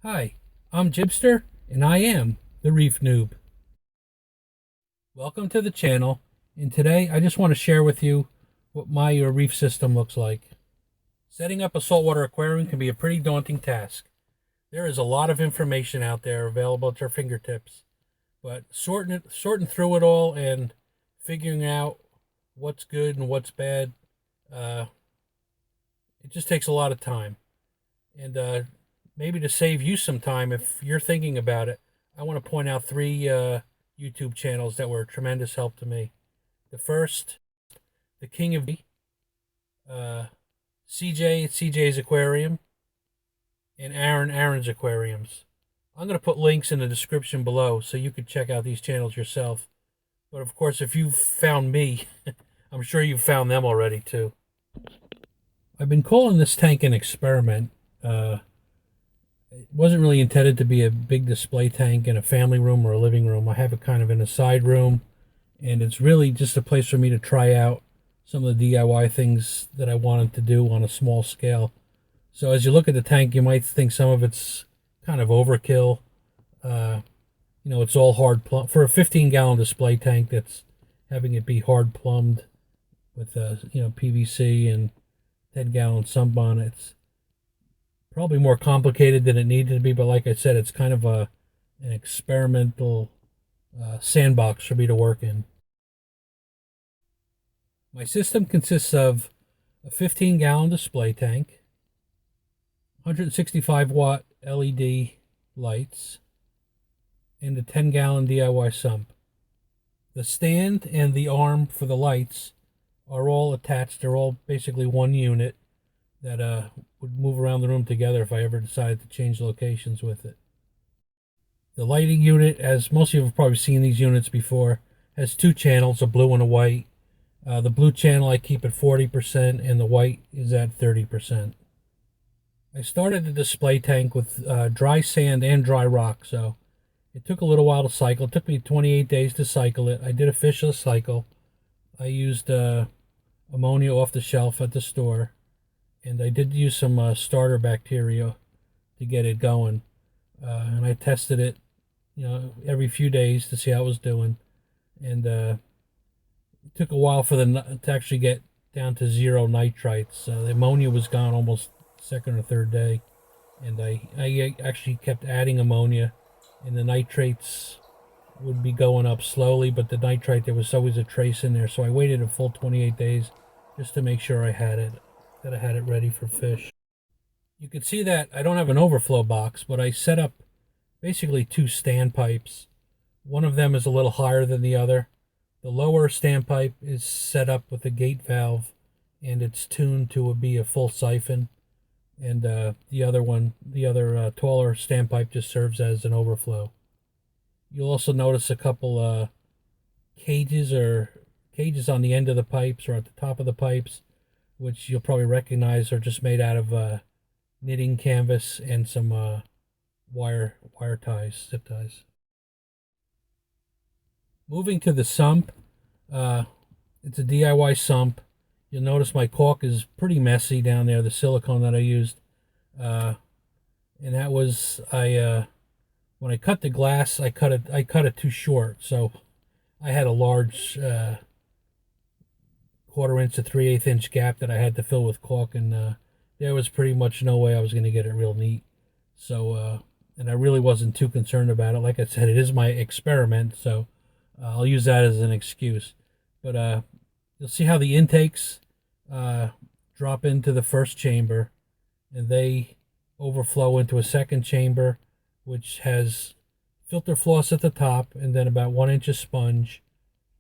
Hi, I'm Jibster, and I am the Reef Noob. Welcome to the channel, and today I just want to share with you what my reef system looks like. Setting up a saltwater aquarium can be a pretty daunting task. There is a lot of information out there available at your fingertips, but sorting through it all and figuring out what's good and what's bad, it just takes a lot of time. And maybe to save you some time, if you're thinking about it, I want to point out three YouTube channels that were a tremendous help to me. The first, the King of CJ's Aquarium, and Aaron's Aquariums. I'm going to put links in the description below so you could check out these channels yourself. But of course, if you've found me, I'm sure you've found them already too. I've been calling this tank an experiment. It wasn't really intended to be a big display tank in a family room or a living room. I have it kind of in a side room, and it's really just a place for me to try out some of the DIY things that I wanted to do on a small scale. So as you look at the tank, you might think some of it's kind of overkill. It's all hard plumb for a 15-gallon display tank. That's having it be hard plumbed with PVC and 10-gallon sump on it. It's probably more complicated than it needed to be, but like I said, it's kind of an experimental sandbox for me to work in. My system consists of a 15-gallon display tank, 165-watt LED lights, and a 10-gallon DIY sump. The stand and the arm for the lights are all attached. They're all basically one unit that would move around the room together if I ever decided to change locations with it. The lighting unit, as most of you have probably seen these units before, has two channels, a blue and a white. The blue channel I keep at 40% and the white is at 30%. I started the display tank with dry sand and dry rock, so it took a little while to cycle. It took me 28 days to cycle it. I did a fishless cycle. I used ammonia off the shelf at the store. And I did use some starter bacteria to get it going. And I tested it, every few days to see how it was doing. And it took a while for to actually get down to 0 nitrites. The ammonia was gone almost second or third day. And I actually kept adding ammonia. And the nitrates would be going up slowly, but the nitrite, there was always a trace in there. So I waited a full 28 days just to make sure I had it ready for fish. You can see that I don't have an overflow box, but I set up basically two standpipes. One of them is a little higher than the other. The lower standpipe is set up with a gate valve, and it's tuned to be a full siphon. And the other taller standpipe just serves as an overflow. You'll also notice a couple cages on the end of the pipes or at the top of the pipes, which you'll probably recognize are just made out of knitting canvas and some wire ties, zip ties. Moving to the sump, it's a DIY sump. You'll notice my caulk is pretty messy down there, the silicone that I used. And that was, when I cut the glass, I cut it too short, so I had a large 1/4 inch to 3/8 inch gap that I had to fill with caulk, and there was pretty much no way I was going to get it real neat. So, and I really wasn't too concerned about it. Like I said, it is my experiment, so I'll use that as an excuse. But you'll see how the intakes drop into the first chamber, and they overflow into a second chamber, which has filter floss at the top, and then about 1 inch of sponge,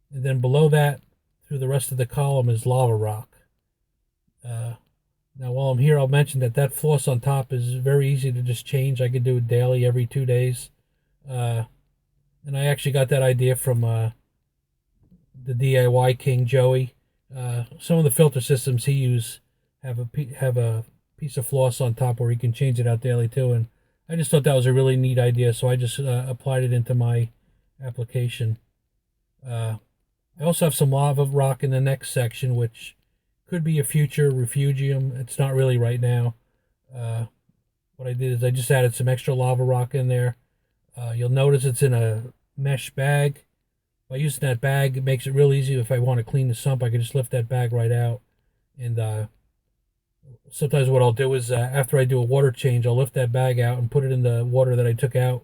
and then below that, through the rest of the column, is lava rock. Now, while I'm here, I'll mention that floss on top is very easy to just change. I could do it daily, every 2 days. And I actually got that idea from the DIY King, Joey. Some of the filter systems he uses have a piece of floss on top where he can change it out daily too. And I just thought that was a really neat idea, so I just applied it into my application. I also have some lava rock in the next section, which could be a future refugium. It's not really right now. what I did is I just added some extra lava rock in there. You'll notice it's in a mesh bag. By using that bag, it makes it real easy. If I want to clean the sump, I can just lift that bag right out. And sometimes what I'll do is after I do a water change, I'll lift that bag out and put it in the water that I took out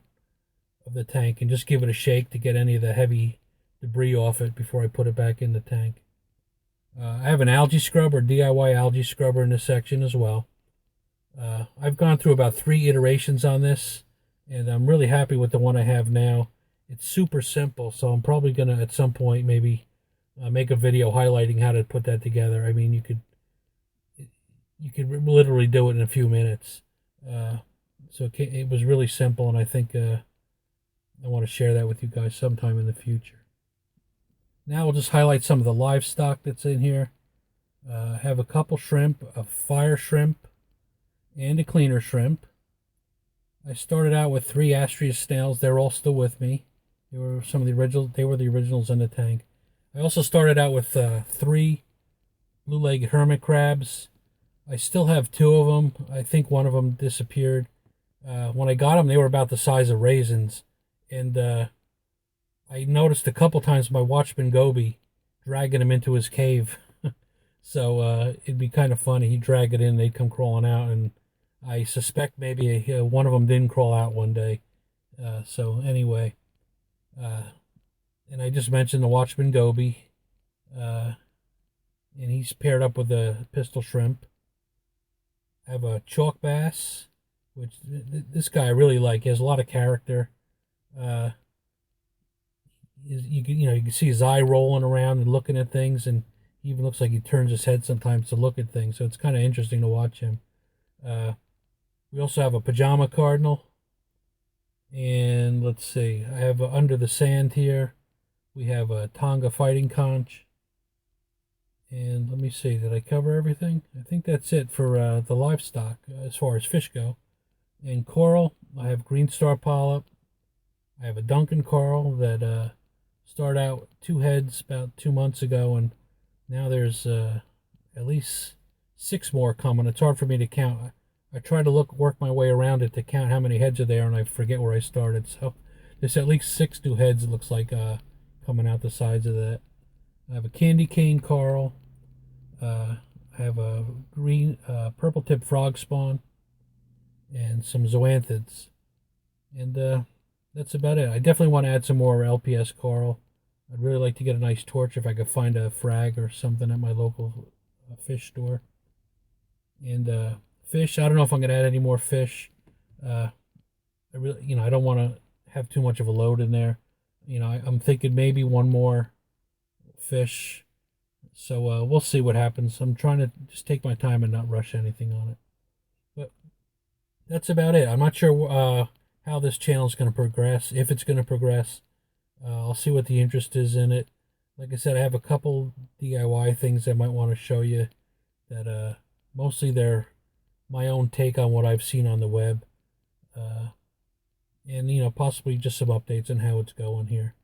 of the tank and just give it a shake to get any of the heavy debris off it before I put it back in the tank. I have an algae scrubber, DIY algae scrubber in this section as well. I've gone through about 3 iterations on this, and I'm really happy with the one I have now. It's super simple, so I'm probably going to, at some point, maybe make a video highlighting how to put that together. I mean, you could literally do it in a few minutes. So it was really simple, and I think I want to share that with you guys sometime in the future. Now we'll just highlight some of the livestock that's in here. I have a couple shrimp, a fire shrimp, and a cleaner shrimp. I started out with 3 Astrea snails. They're all still with me. They were some of the original. They were the originals in the tank. I also started out with 3 blue-legged hermit crabs. I still have 2 of them. I think one of them disappeared. When I got them, they were about the size of raisins, and I noticed a couple times my watchman Goby dragging him into his cave. So it'd be kind of funny. He'd drag it in, they'd come crawling out, and I suspect maybe one of them didn't crawl out one day. So anyway, and I just mentioned the watchman Goby, and he's paired up with a pistol shrimp. I have a chalk bass, which this guy I really like. He has a lot of character. You can see his eye rolling around and looking at things, and he even looks like he turns his head sometimes to look at things. So it's kind of interesting to watch him. We also have a pajama cardinal, and let's see, I have under the sand here. We have a Tonga fighting conch, and let me see, did I cover everything? I think that's it for the livestock as far as fish go. And coral, I have green star polyp. I have a Duncan coral that started out 2 heads about 2 months ago, and now there's at least 6 more coming. It's hard for me to count. I try to work my way around it to count how many heads are there, and I forget where I started. So there's at least 6 new heads, it looks like, coming out the sides of that. I have a candy cane coral. I have a green, purple tip frog spawn, and some zoanthids. And that's about it. I definitely want to add some more LPS coral. I'd really like to get a nice torch if I could find a frag or something at my local fish store. And fish, I don't know if I'm going to add any more fish. I really, I don't want to have too much of a load in there. I'm thinking maybe 1 more fish. So we'll see what happens. I'm trying to just take my time and not rush anything on it. But that's about it. I'm not sure how this channel is going to progress, if it's going to progress. I'll see what the interest is in it. Like I said, I have a couple DIY things I might want to show you that mostly they're my own take on what I've seen on the web. And possibly just some updates on how it's going here.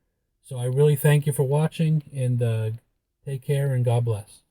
So I really thank you for watching, and take care, and God bless.